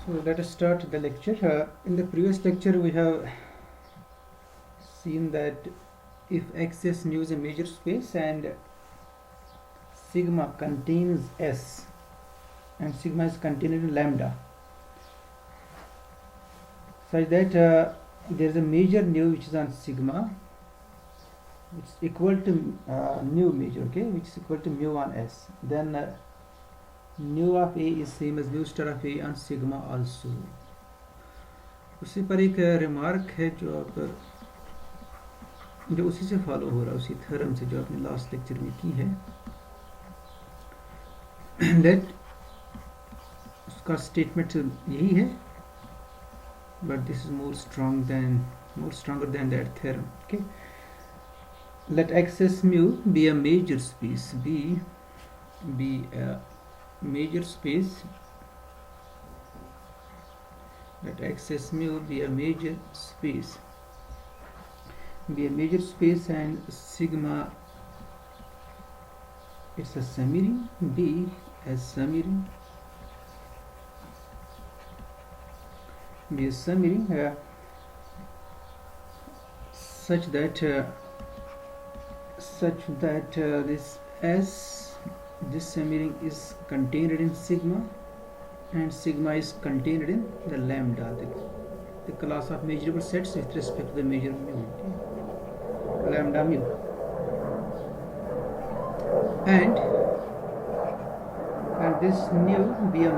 So let us start the lecture. In the previous lecture we have seen that if X is nu is a major space and sigma contains S and sigma is contained in lambda, such that there is a major nu which is on sigma, which is equal to nu major, okay, which is equal to mu on S. Then nu of A is same as mu star of A on sigma also. उसी पर एक remark है जो उसी से follow हो रहा है, उसी थ्योरम से जो आपने लास्ट लेक्चर में की है, दैट उसका स्टेटमेंट यही है, but this is more stronger than that theorem. Okay, let excess mu be a major space, be a major space, let excess mu be a major space, and sigma it's a semi-ring, be a semi-ring, such that this semi-ring is contained in sigma and sigma is contained in the lambda, the class of measurable sets with respect to the measure mu, okay? Lambda mu, and this nu be a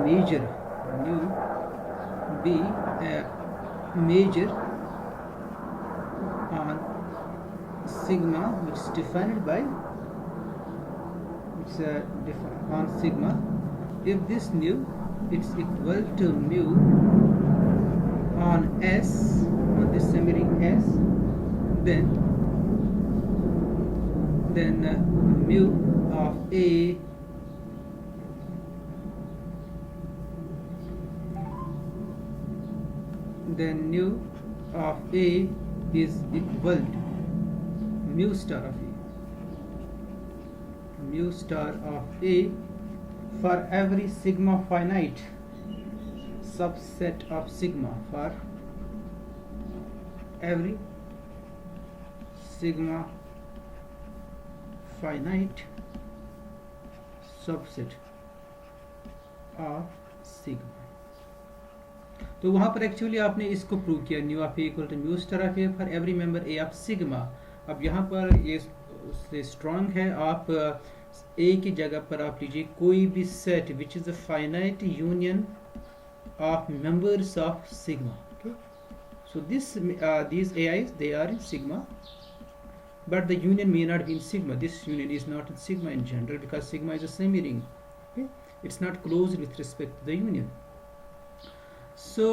major on sigma, which is defined by on sigma. If this nu it's equal to mu on S, on this semi-ring S, then mu of A is equal to mu star of A for every sigma finite subset of sigma, for every sigma finite subset of sigma. तो वहां पर actually आपने इसको prove किया, nu of A equal to mu star of A for every member A of sigma. अब यहाँ पर ये स्ट्रॉन्ग है, आप ए की जगह पर आप लीजिए कोई भी set which is a finite union of members of sigma, okay? So these AIs, they are in sigma, but the union may not be in sigma. This union is not in sigma in general because sigma is a semi-ring, okay? It's not closed with respect to the union. So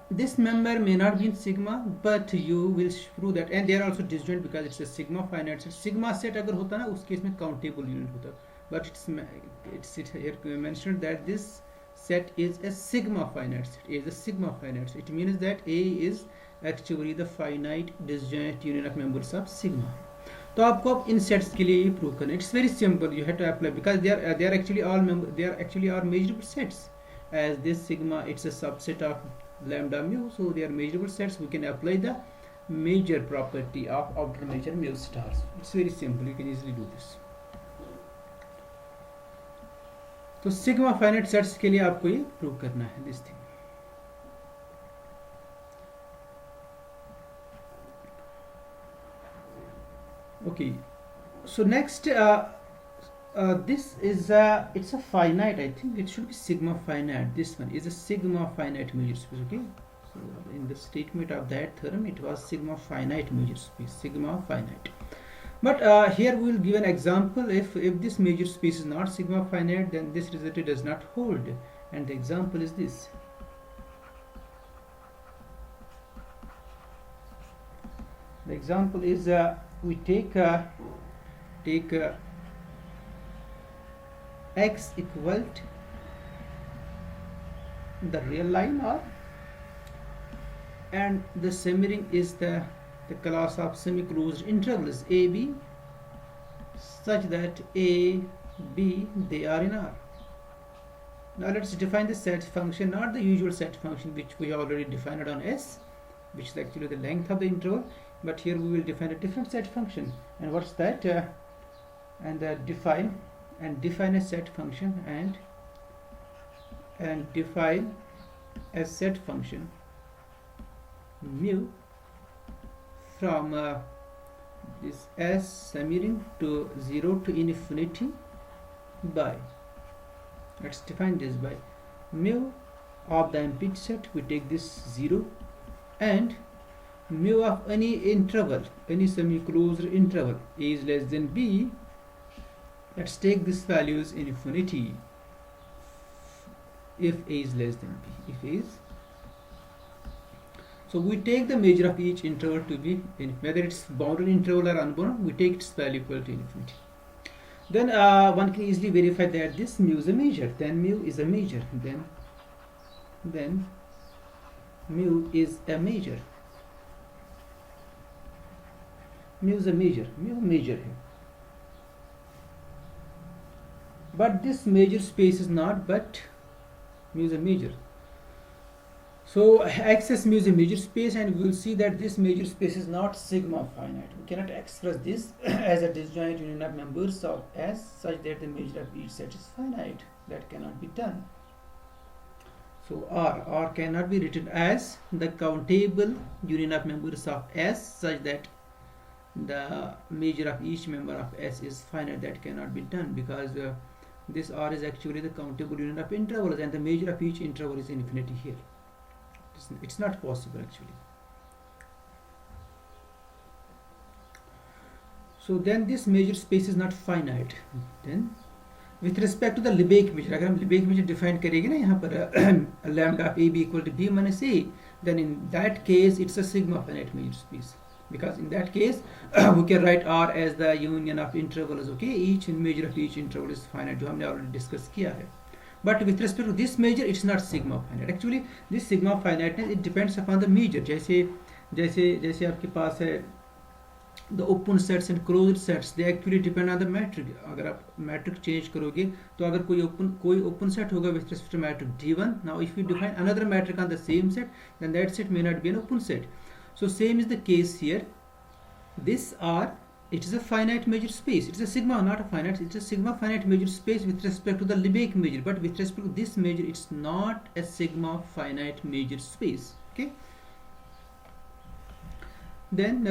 this member may not be in sigma, but you will prove that, and they are also disjoint because it's a sigma finite set. Sigma set अगर होता ना उस case में countable unit होता, but it's here mentioned that this set is a sigma finite set. It means that A is actually the finite disjoint union of members of sigma. तो आपको अब इन sets के लिए ये प्रूव करना है. It's very simple, you have to apply because they are actually all measurable sets. As this sigma, it's a subset of lambda mu, so they are measurable sets. We can apply the major property of outer measure mu stars. It's very simple, you can easily do this. तो sigma finite sets के लिए आपको ये prove करना है this thing. Okay, so next this is it's a finite, I think it should be sigma finite. This one is a sigma finite measure space, okay? So in the statement of that theorem it was sigma finite measure space, sigma finite. But here we will give an example. If this measure space is not sigma finite, then this result does not hold, and the example is this. The example is we take x equal to the real line R, and the semi-ring is the class of semi-closed integrals a b, such that a b they are in R. Now let's define the set function, not the usual set function which we already defined on S, which is actually the length of the interval, but here we will define a different set function. And what's that? Define a set function and define a set function mu from this S summing to 0 to infinity by, let's define this by mu of the empty set, we take this 0, and mu of any interval, any semi-closed interval, a is less than b, let's take this value as infinity if a is less than b, if a is. So we take the measure of each interval to be, whether it's bounded interval or unbounded, we take its value equal to infinity. Then one can easily verify that this mu is a measure. Then mu is a measure. Then mu is a measure. Mu is a measure. Mu measure here. But this measure space is not. But mu is a measure. So access mu is a measure space, and we will see that this measure space is not sigma finite. We cannot express this as a disjoint union of members of S such that the measure of each set is finite. That cannot be done. So R cannot be written as the countable union of members of S such that the measure of each member of S is finite. That cannot be done because this R is actually the countable union of intervals, and the measure of each interval is infinity here. It's not possible actually. So then this measure space is not finite. Then with respect to the Lebesgue measure, अगर हम Lebesgue measure define करेंगे ना यहाँ पर lambda of a b equal to b minus a, then in that case it's a sigma finite measure space, because in that case we can write R as the union of intervals. Okay, each measure of each interval is finite, जो हमने already discuss किया है. But with respect to this measure, it's not sigma finite. Actually, this sigma finiteness, it depends upon the measure. जैसे आपके पास है the open sets and closed sets, they actually depend on the metric. अगर आप metric change करोगे, तो अगर कोई open set होगा with respect to metric D1. Now, if you define another metric on the same set, then that set may not be an open set. So same is the case here. This R, it is a finite measure space. It's a sigma, not a finite. It's a sigma finite measure space with respect to the Lebesgue measure. But with respect to this measure, it's not a sigma finite measure space. Okay. Then,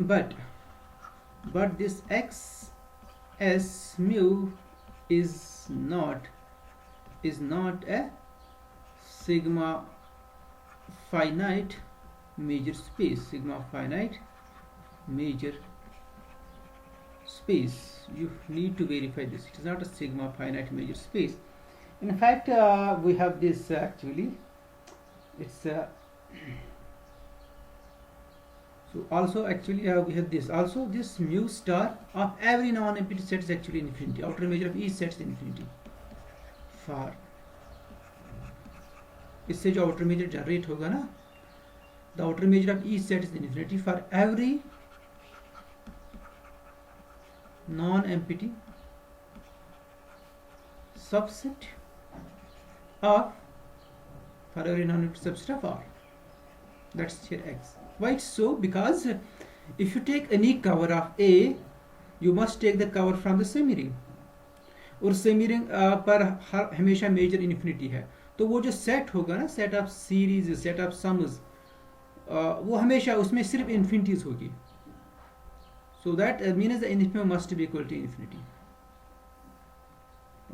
but this x s mu is not a sigma finite measure space. Sigma finite measure space, you need to verify this. It is not a sigma finite measure space. In fact, we have this actually. It's so also actually we have this also. This mu star of every non-empty set is actually infinity. Outer measure of each set is infinity. For इससे जो outer measure generate होगा ना, the outer measure of each set is infinity for every non-empty subset of, for every non-empty subset of R. That's here x. Why it's so? Because if you take any cover of A, you must take the cover from the semi ring. और semi ring पर हमेशा major infinity है, तो वो जो set होगा ना, set of series, set of sums, वो हमेशा उसमें सिर्फ इन्फिनिटीज होगी. So that means the infinity must be equal to infinity.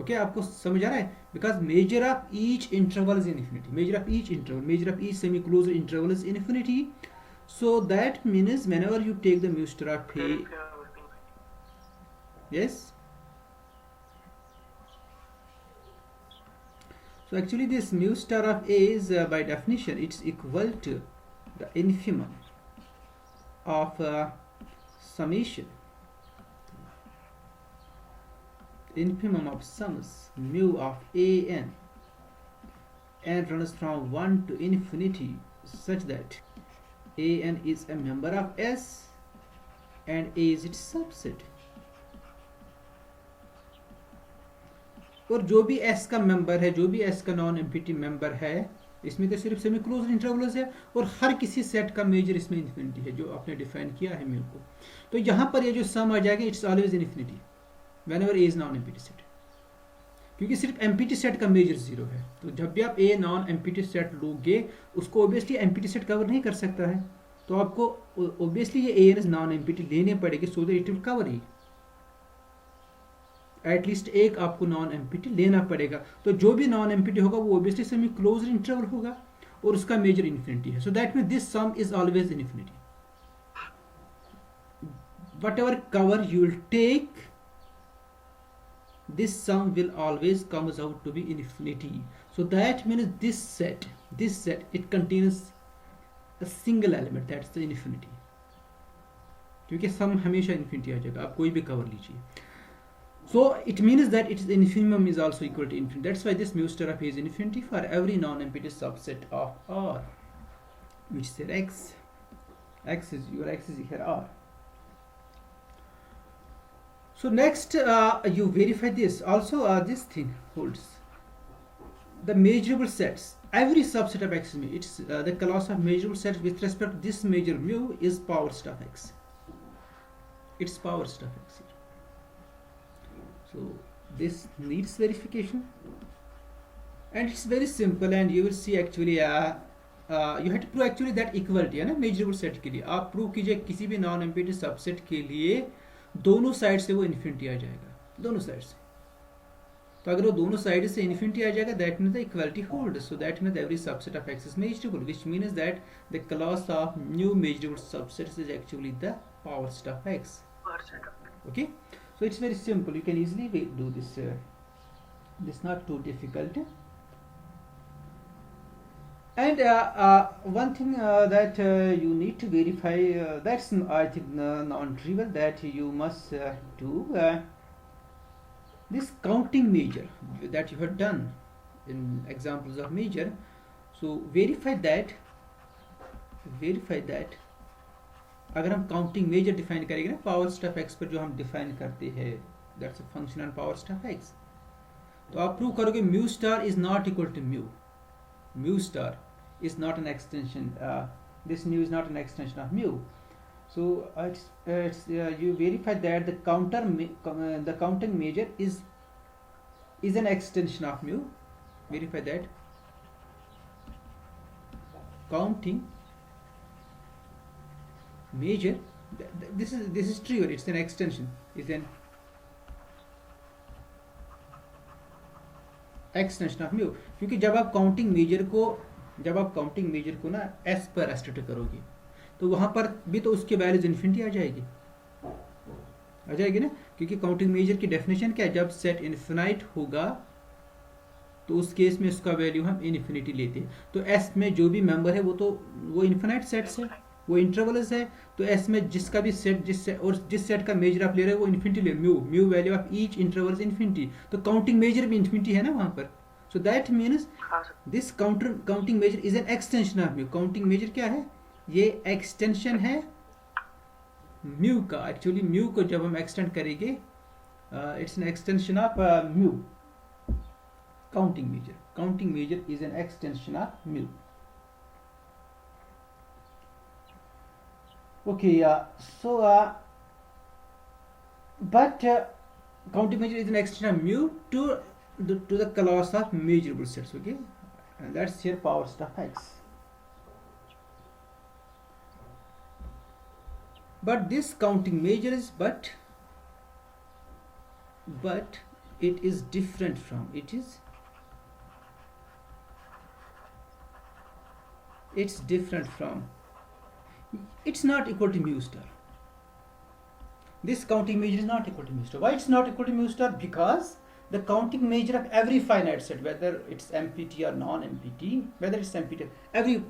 Okay, आपको समझ आ रहा है? Because measure of each interval is infinity. Measure of each interval, measure of each semi closed interval is infinity. So that means whenever you take the mu star of A, yes. So actually this mu star of A is by definition it's equal to the infimum of summation, infimum of sums mu of an runs from 1 to infinity such that an is a member of S and A is its subset. और जो भी S का member है, जो भी S का non empty member है, इसमें तो सिर्फ सेमी क्लोज इंटरवल्स है, और हर किसी सेट का मेजर इसमें इन्फिनिटी है जो आपने डिफाइन किया है म्यू को। तो यहाँ पर ये जो सम आ जाएगा, it's always infinity when ever A is non empty set, क्योंकि सिर्फ एम्पिटी सेट का मेजर जीरो है। तो जब भी आप ए नॉन एम्पिटी सेट लोगे, उसको ऑब्वियसली एम्पिटी सेट कवर नहीं कर सकता है, तो आपको ऑब्वियसली ये A N S non empty लेने पड़ेगी, so that it will cover E. At least एक आपको नॉन एम्पिटी लेना पड़ेगा। तो जो भी नॉन एम्पिटी होगा वो ऑब्वियसली सेमी क्लोज इंटरवल होगा और उसका मेजर इन्फिनिटी है। So that mean this some is always infinity. whatever cover you will take, this sum will always comes out to be infinity. So that means this set it contains a single element, that's the infinity, क्योंकि सम हमेशा infinity आ जाएगा, आप कोई भी cover लीजिए। So it means that its infimum is also equal to infinity. That's why this mu star of A is infinity for every non-empty subset of R, which is X. X is here R. So next you verify this. Also this thing holds the measurable sets. Every subset of X is mu. It's the class of measurable sets with respect to this measure mu is power stuff X. It's power stuff X here. So this needs verification, and it's very simple, and you will see actually you have to prove actually that equality है ना measurable set के लिए। आप prove कीजिए किसी भी non empty subset के लिए दोनों साइड से वो इन्फिनिटी आ जाएगा, दोनों साइड से। तो अगर वो दोनों साइड से इन्फिनिटी आ जाएगा, that means the equality hold. So that means every subset of x is measurable, which means that the class of new measurable subsets is actually the power set of x. Okay, so it's very simple, you can easily do this. This is not too difficult. And one thing that you need to verify, that's I think non-trivial, that you must do this counting measure that you have done in examples of measure. So verify that अगर हम counting major define करेंगे ना power stuff x पर, जो हम define करते हैं that's a function on power stuff X, तो आप प्रूव करोगे mu star is not equal to mu star is not an extension, this mu is not an extension of mu. So you verify that the counting measure is an extension of mu. Verify that counting measure, this is trivial, it's an extension, is an extension of mu, क्योंकि जब आप counting major को ना S पर estate करोगे, तो वहां पर भी तो उसके वैल्यूज इन्फिनिटी आ जाएगी ना, क्योंकि काउंटिंग मेजर की डेफिनेशन क्या है, जब सेट इन्फिनाइट होगा तो उस केस में उसका वैल्यू हम इन्फिनिटी लेते हैं। तो एस में जो भी मेंबर है वो इन्फिनाइट सेट्स है, वो इंटरवल्स है। तो एस में जिसका भी सेट जिस सेट का मेजर आप ले रहे हो वो इन्फिनिटी ले, mu value of each interval infinity, तो काउंटिंग मेजर भी इन्फिनिटी है ना वहां पर। So that means this counting measure is an extension of mu. Counting measure क्या है, ये एक्सटेंशन है म्यू का। एक्चुअली म्यू को जब हम एक्सटेंड करेंगे, it's an extension of mu. Counting measure is an extension of mu. Okay, so but counting measure is an extension of mu to the class of measurable sets. Okay, and that's here power stuff x. But this counting measure is but it is different from it's not equal to mu star. This counting measure is not equal to mu star. Why it's not equal to mu star? Because the counting measure of every finite set, whether it's MPT or non-MPT, whether it's MPT,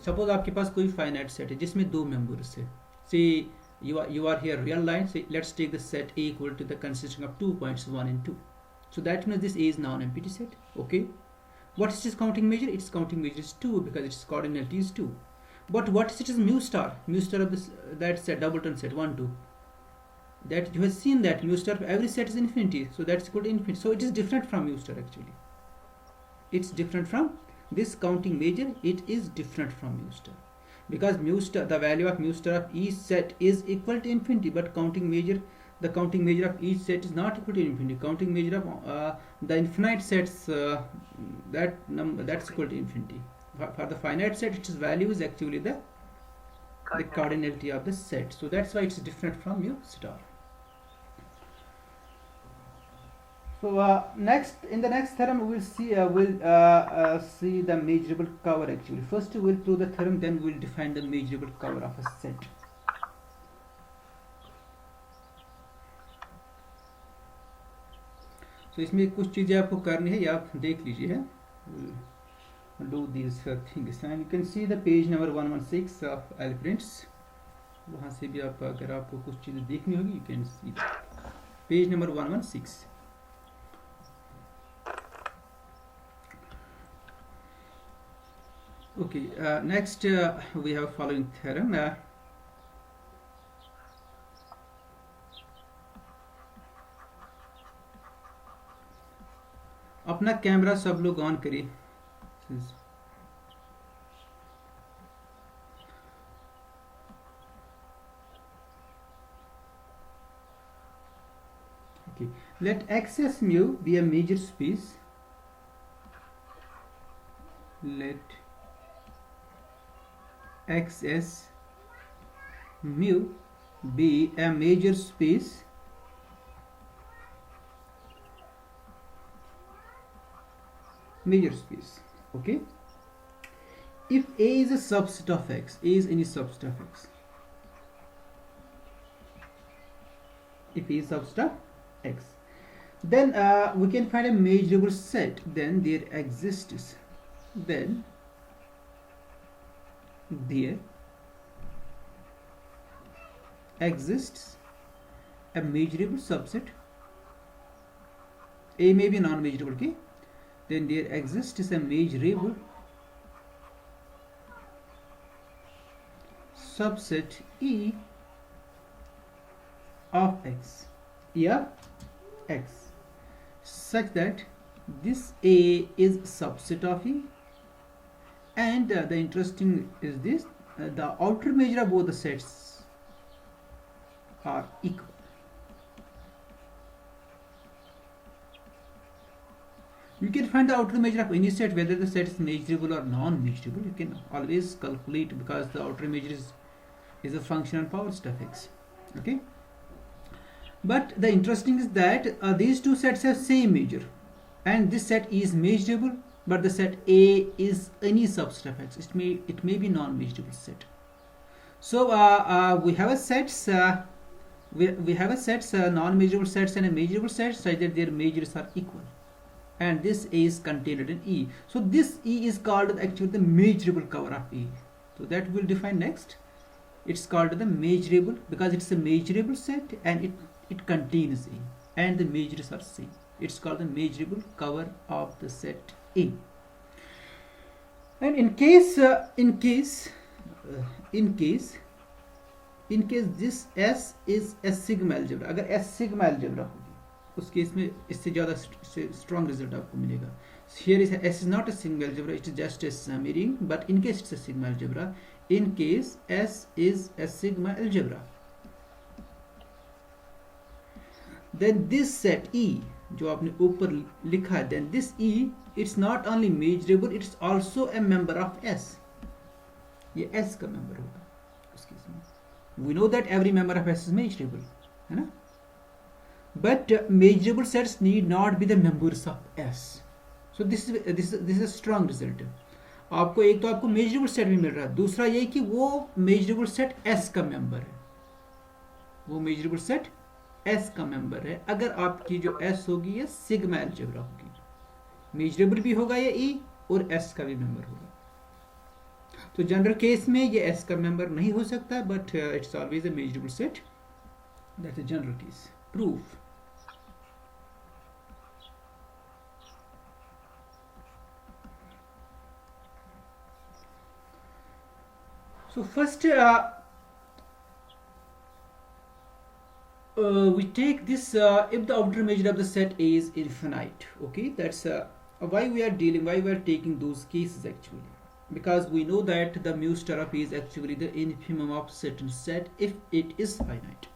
suppose आपके पास कोई finite set है जिसमें दो members है, say you are here real line, say let's take the set A equal to the consisting of 2 points 1 and 2. So that means this A is non-MPT set. Okay, what is its counting measure? Its counting measure is 2 because its coordinate is 2. But what is it is mu star of this that set Doubleton set 1 2. that you have seen that mu star of every set is infinity, so that's equal to infinity. So it is different from mu star actually. It's different from this counting measure. It is different from mu star because mu star, the value of mu star of each set is equal to infinity, but counting measure, the counting measure of each set is not equal to infinity. Counting measure of the infinite sets, that's equal to infinity. For the finite set, its value is actually the cardinality of the set. So that's why it's different from mu star. So next, in the next theorem, we'll see see the measurable cover actually. First, we'll prove the theorem, then we'll define the measurable cover of a set. So इसमें कुछ चीजें आपको करनी है, या आप देख लीजिए है. We'll do these things, and you can see the page number 116 of Alprints. वहाँ से भी आप, अगर आपको कुछ चीजें देखनी होगी, you can see page number 116. Okay, next we have following theorem. अपना कैमरा सब लोग ऑन करिए. Okay, let XS mu be a major space. Let XS mu be a major space okay, if A is a subset of X, A is any subset of X, if A is subset of X, then we can find a measurable set. Then there exists a measurable subset. A may be non-measurable, okay? Then there exists a measurable subset E of X, such that this A is subset of E, and the interesting is this, the outer measure of both the sets are equal. You can find the outer measure of any set, whether the set is measurable or non-measurable. You can always calculate, because the outer measure is a function of power stuff X. Okay. But the interesting is that these two sets have same measure, and this set is measurable, but the set A is any subset of X. It may be non-measurable set. So we have a sets we have a sets non-measurable sets and a measurable set, such that their measures are equal, and this A is contained in E. So this E is called actually the measurable cover of E. So that we'll define next. It's called the measurable because it's a measurable set and it contains E, and the measures are same. It's called the measurable cover of the set A. And in case this S is a sigma algebra, अगर S sigma algebra होगी, उस case में इससे ज़्यादा strong result आपको मिलेगा. Here is S is not a sigma algebra, it is just a summary ring, but in case it's a sigma algebra, in case S is a sigma algebra, then this set E जो आपने ऊपर लिखा है, then this E, it's not only measurable, it's also a member of S. ये S का member होगा उस case में. We know that every member of S is measurable, है ना? But measurable sets need not be the members of S. So this is a strong result. आपको एक तो आपको measurable set भी मिल रहा है, दूसरा ये कि वो measurable set S का member है, वो measurable set S का member है. अगर आपकी जो S होगी ये sigma algebra होगी, measurable भी होगा ये E और S का भी member होगा. तो जनरल केस में ये S का member नहीं हो सकता, but it's always a measurable set. That's a general case. Proof. So first We take this if the outer measure of the set A is infinite. Okay, that's why we are dealing, why we are taking those cases actually, because we know that the mu star of A is actually the infimum of certain set if it is finite.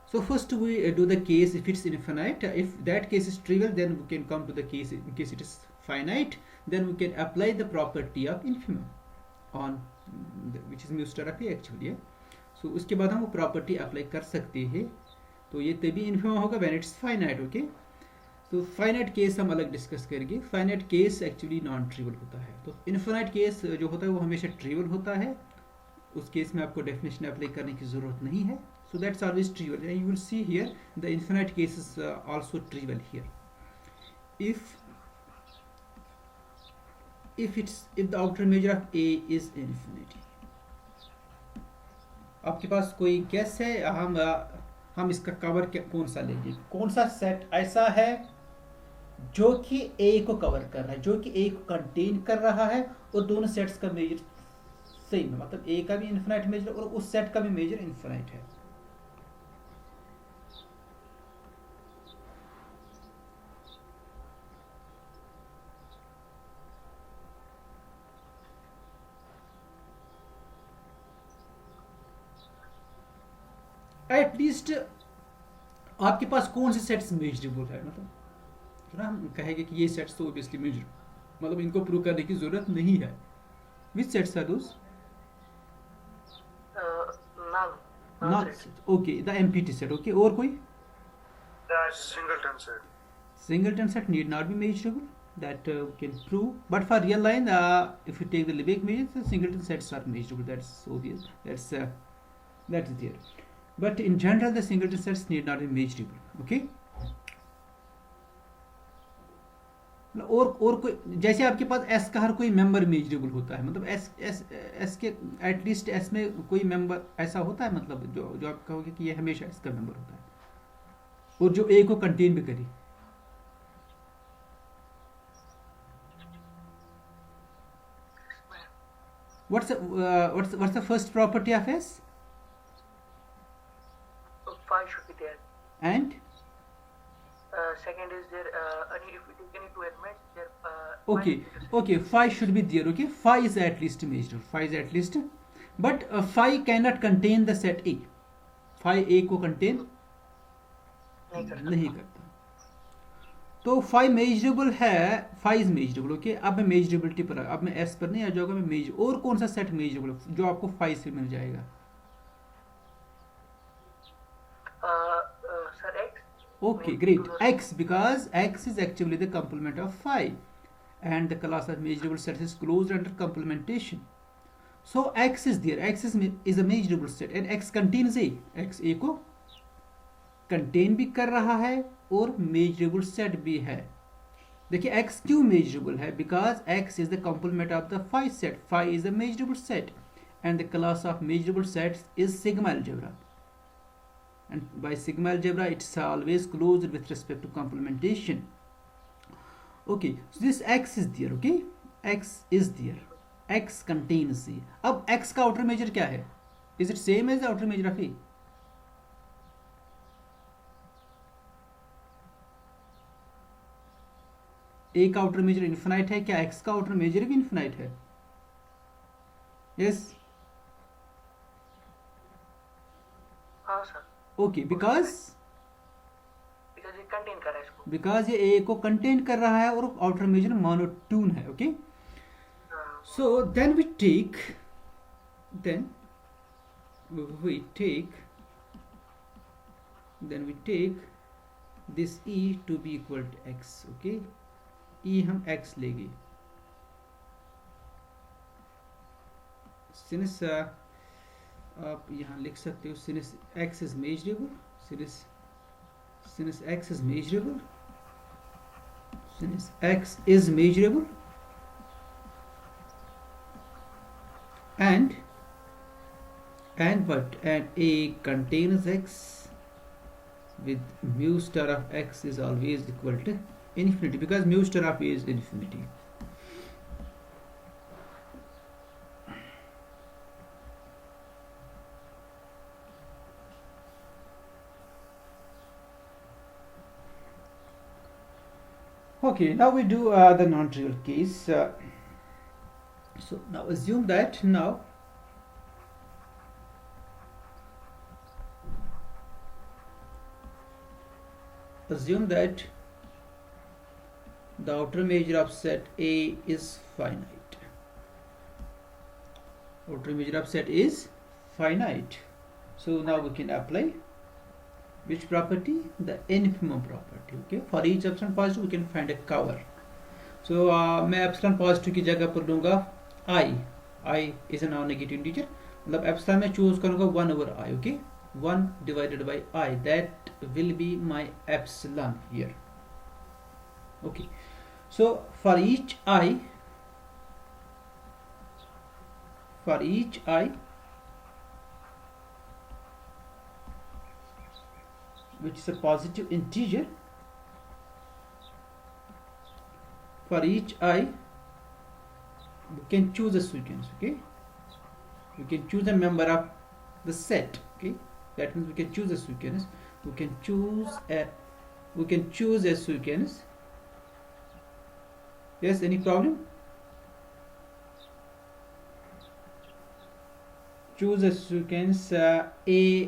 So first we do the case if it's infinite. If that case is trivial, then we can come to the case in case it is finite. Then we can apply the property of infimum on which is mu star of A actually. So उसके बाद हम वो property apply कर सकते हैं. तो ये तभी इन्फिमम होगा व्हेन इट्स फाइनाइट. ओके, तो फाइनाइट केस हम अलग डिस्कस करेंगे. Finite case actually non trivial होता है. तो इनफाइनाइट केस जो होता है वो हमेशा ट्रिवियल होता है. उस केस में आपको डेफिनेशन अप्लाई करने की जरूरत नहीं है. So that's always trivial. And you will see here the infinite case is also trivial here. If the outer measure of A is infinity. आपके पास कोई गेस है? हम इसका कवर कौन सा लेंगे? कौन सा सेट ऐसा है जो कि A को कवर कर रहा है, जो कि A को कंटेन कर रहा है और दोनों सेट्स का मेजर सेम है, मतलब A का भी इन्फिनाइट मेजर और उस सेट का भी मेजर इन्फिनाइट है. एटलीस्ट आपके पास कौन से सेट्स मेजरेबल है, मतलब हम कहेंगे कि ये सेट्स तो ऑब्वियसली मेजर, मतलब इनको प्रूव करने की जरूरत नहीं है. Which sets are those? Not. Okay, the empty set. Okay, और कोई? Singleton set. Singleton set need not be measurable. That we can prove. But for real line, if you take the Lebesgue measure, the singleton sets are measurable. That's obvious. That's there. But in general, the singleton sets need not be measurable. Okay. और कोई, जैसे आपके पास S का हर कोई member measurable होता है, मतलब S के एटलीस्ट S में कोई मेंबर ऐसा होता है, मतलब जो आप कहोगे कि ये हमेशा S का मेंबर होता है और जो A को कंटेन भी करे. What's the first property of S? Phi should be there. And Second is there. If we take any two elements, there. Okay, phi should be there. Okay, phi is at least measurable. Phi is at least, but phi cannot contain the set A. Phi A को contain नहीं करता. तो phi measurable है, phi is measurable. Okay, अब मैं measurability पर, अब मैं एस पर नहीं आ जाऊंगा, मैं मेजर. और कौन सा सेट मेजरेबल जो आपको फाई से मिल जाएगा? Sir, X. Okay, great. X, because X is actually the complement of phi, and the class of measurable sets is closed under complementation. So X is there. X is a measurable set, and X contains A. X A को contain भी कर रहा है और measurable set भी है. देखिए x क्यों मेजरेबल है? Because x is the complement of the phi set. Phi is the measurable set and the class of measurable sets is sigma algebra, and by sigma algebra it's always closed with respect to complementation. Okay, so this x is there. Okay, x is there. X contains C. अब x का outer measure क्या है? Is it same as the outer measure of A? A का outer measure infinite है, क्या x का outer measure भी infinite है? Yes. हाँ सर. Okay, because ये कंटेन कर रहा है इसको. Because ये A को contain कर रहा है और outer measure monotone है. Okay. So then we take this E to be equal to x. Okay, E हम x लेंगे. Since आप यहाँ लिख सकते हो since x is measurable, since x is measurable, since x is measurable, and what, and A contains x with mu star of x is always equal to infinity, because mu star of A is infinity. Okay, now we do the non-trivial case. So now assume that the outer measure of set A is finite. Outer measure of set is finite. So now we can apply which property? The infimum property. Okay. For each epsilon positive, we can find a cover. So मैं epsilon positive की जगह पर लूँगा I is a non-negative integer. मतलब epsilon में choose करूँगा 1/i. Okay. 1 divided by I. That will be my epsilon here. Okay. So for each I, which is a positive integer, for each I we can choose a sequence. Okay, we can choose a member of the set. Okay, that means we can choose a sequence. We can choose a sequence. Yes, any problem? Choose a sequence A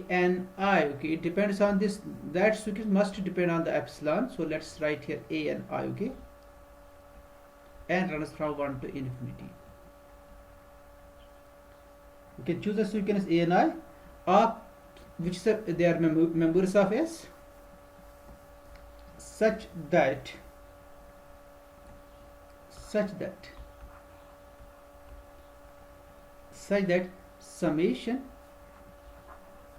and I. Okay, it depends on this. That sequence must depend on the epsilon. So let's write here A and I. Okay, and runs from 1 to infinity. You can choose a sequence A and I, or which they are members of S, such that summation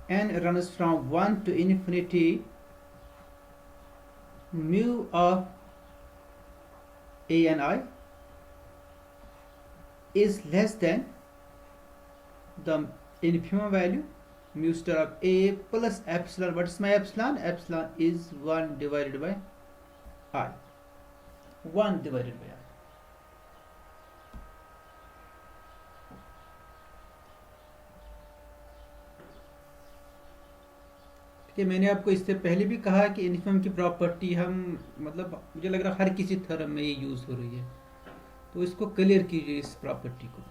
n runs from 1 to infinity mu of A and I is less than the infimum value mu star of A plus epsilon. What is my epsilon? Epsilon is 1 divided by I. 1 divided by I. कि मैंने आपको इससे पहले भी कहा कि infimum की property हम मतलब मुझे लग रहा है हर किसी थ्योरम में ये यूज हो रही है, तो इसको क्लियर कीजिए इस प्रॉपर्टी को.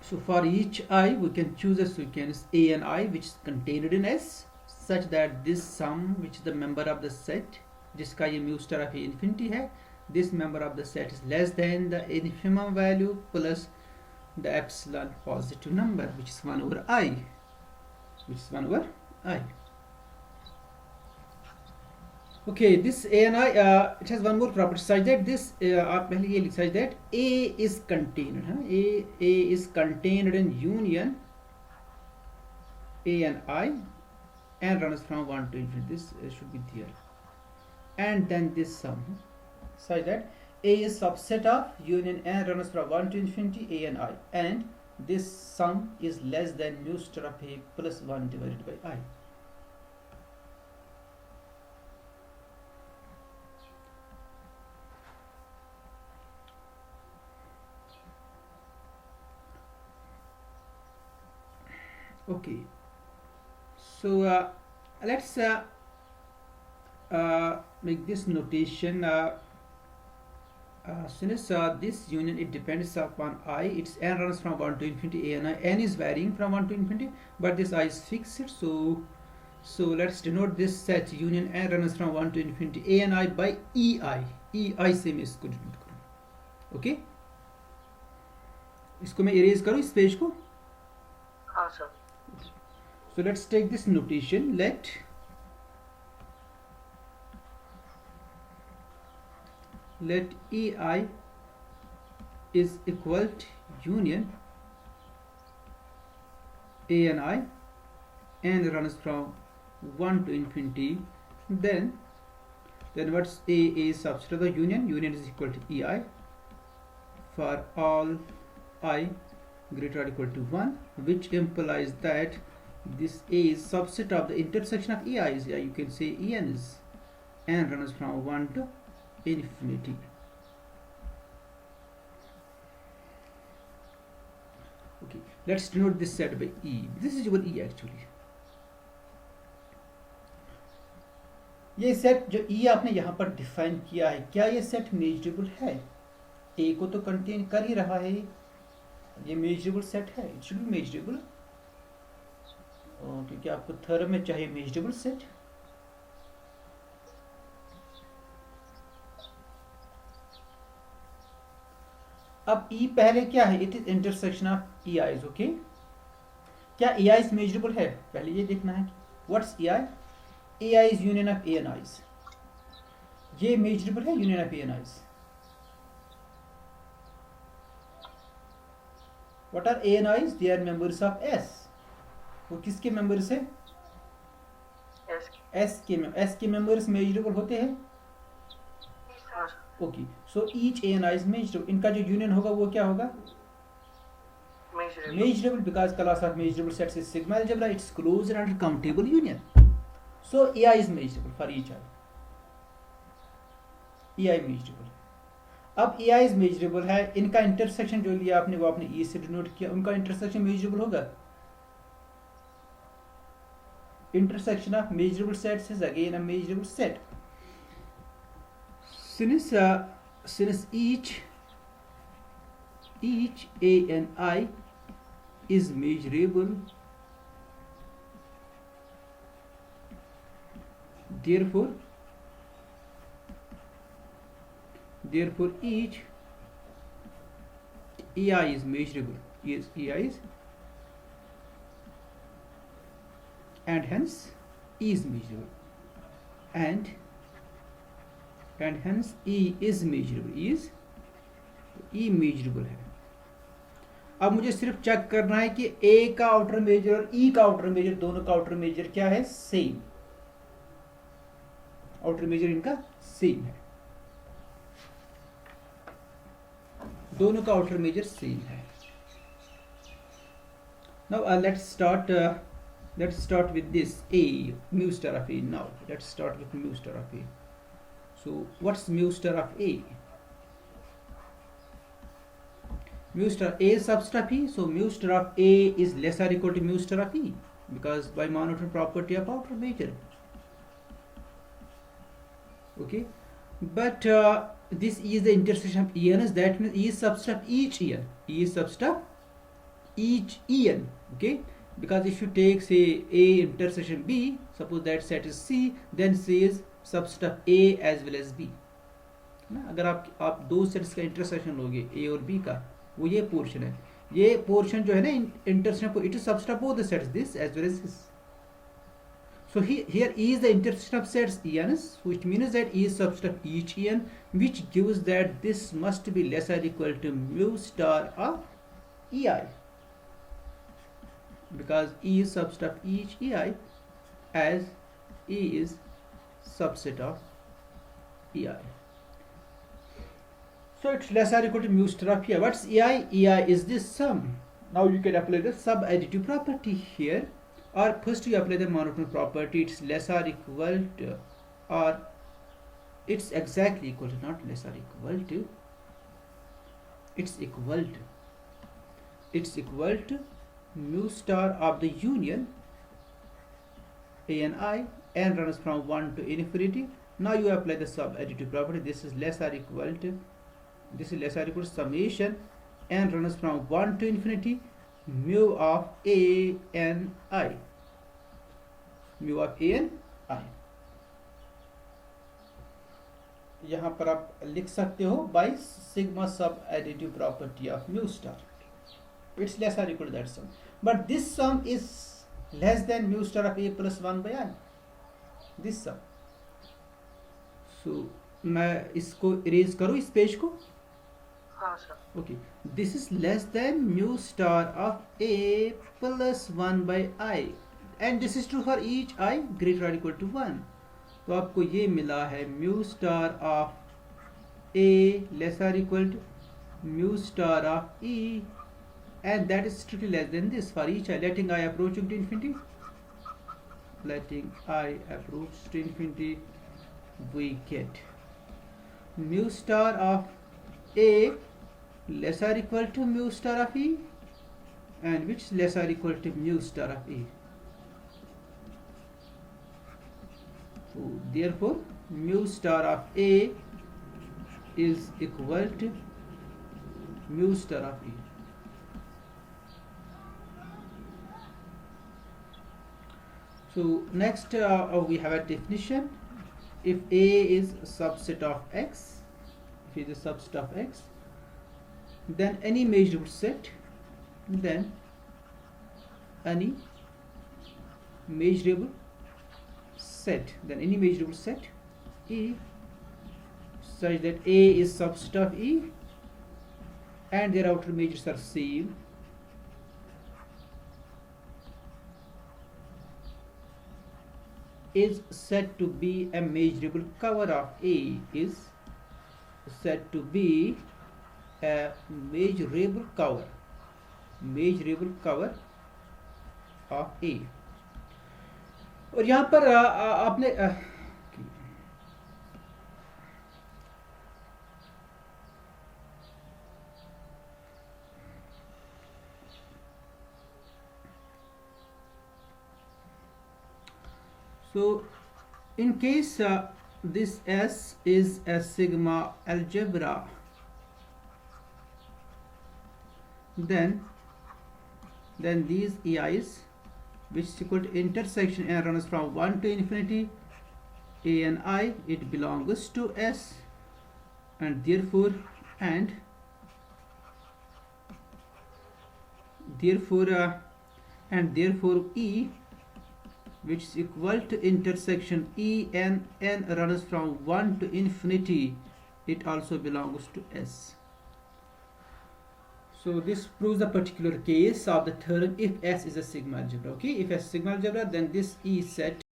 So for each I we can choose a sequence A and I which is contained in S such that this sum which is the member of the set जिसका ये mu star of A infinity है, this member of the set is less than the infimum value plus the epsilon positive number which is 1 over I. Okay, this A and I it has one more property such that this आप पहले ये लिख such that A is contained. A is contained in union A and I and runs from 1 to infinity. This should be there. And then this sum such that A is subset of union and runs from 1 to infinity A and I, and this sum is less than mu star of A plus 1 divided by I. Okay, so let's make this notation. Since this union it depends upon I, its n runs from 1 to infinity A and I. N is varying from 1 to infinity, but this I is fixed. So let's denote this set union n runs from 1 to infinity A and I by EI. EI से मैं इसको denote करूँ. Okay? इसको मैं erase करूँ इस page को. हाँ sir. So let's take this notation. Let EI is equal to union A and I and runs from 1 to infinity. Then what's A is subset of the union. Union is equal to EI for all I greater or equal to 1, which implies that this A is subset of the intersection of EI's. You can say EN is and runs from 1 to infinity. Okay, let's denote this set by E. This is your E actually. ये set जो ई आपने यहाँ पर define किया है, क्या ये set measurable है? ए को तो कंटेन कर ही रहा है, ये मेजरेबल सेट है, इट शुड बी मेजरेबल, क्योंकि आपको थर्म में चाहिए मेजरेबल सेट। अब ई पहले क्या है? It is intersection of E I's. Okay, क्या ए आईज मेजरेबल है? पहले ये देखना है what's A I. A I is union of A N I's, ये मेजरेबल है union of A N I's. What are A N I's? They are members of S. वो किसके मेंबर्स है? एस के मेंबर्स मेजरेबल होते हैं। Okay, so each A N I is measurable, इनका जो यूनियन होगा वो क्या होगा? measurable, because class of measurable sets is sigma algebra, it's closed and countable union, so ai is measurable for each i, ai measurable। अब ai is measurable है, इनका intersection जो लिया आपने वो आपने e से डिनोट किया, उनका इंटरसेक्शन मेजरेबल होगा। Intersection of measurable sets is again a measurable set, since each a and I is measurable, therefore each ai is measurable, yes, ai is, and hence e is measurable, and hence e is measurable, e measurable है। अब मुझे सिर्फ check करना है कि ए का outer major और ई का आउटर मेजर, दोनों का आउटर मेजर क्या है? सेम, आउटर मेजर इनका सेम है, दोनों का आउटर मेजर सेम है। Now let's start with this a, mu star of a। now let's start with mu star of a। so what's mu star of a? Mu star a is subset of e, so mu star of a is less or equal to mu star of e, because by monotone property of outer measure. Okay, but this is the intersection of ens, that means e is subset of each en, e is subset of each en। Okay, because if you take say a intersection b, suppose that set is c, then c is subset of a as well as b ना। अगर आप दो sets का intersection लोगे a और b का, वो ये पोर्शन है, ये पोर्शन जो है ना इंटरसेक्शन को, it is subset of both the sets, this as well as this. So here E is the intersection of sets ens, which means that E is subset of each en, which gives that this must be less or equal to mu star of ei, because E is subset of each ei, as E is subset of ei. So it's less or equal to mu star of ei. What's ei? Ei is this sum. Now you can apply the sub-additive property here, or first you apply the monotone property. It's less or equal to, or it's exactly equal to, not less or equal to, it's equal to mu star of the union a and I, and runs from 1 to infinity. Now you apply the sub-additive property. This is less or equal to summation and runs from 1 to infinity mu of a n I, mu of a n I। यहाँ पर आप लिख सकते हो by sigma sub additive property of mu star, it's less or equal to that sum, but this sum is less than mu star of a plus 1 by I, this sum। so मैं इसको erase करूँ इस page को? हाँ sir. Okay, this is less than mu star of a plus 1 by I, and this is true for each I greater or equal to 1। तो आपको ये मिला है mu star of a less or equal to mu star of e, and that is strictly less than this for each I, letting I approaching to infinity, letting I approach to infinity, we get mu star of a less or equal to mu star of e, and which is less or equal to mu star of e, Therefore, mu star of A is equal to mu star of E. So next we have a definition. If A is a subset of X, if it is a subset of X, then any measurable set, then any measurable set, E such that A is subset of E and their outer measures are same, is said to be a measurable cover of A, is said to be a measurable cover of A. और यहाँ पर आपने so in case this S is a sigma algebra, then these EIs, which is equal to intersection and runs from 1 to infinity, A and I, it belongs to S, and therefore E, which is equal to intersection E and N runs from 1 to infinity, it also belongs to S. So this proves the particular case of the theorem if S is a sigma algebra. Okay, if S is a sigma algebra, then this E set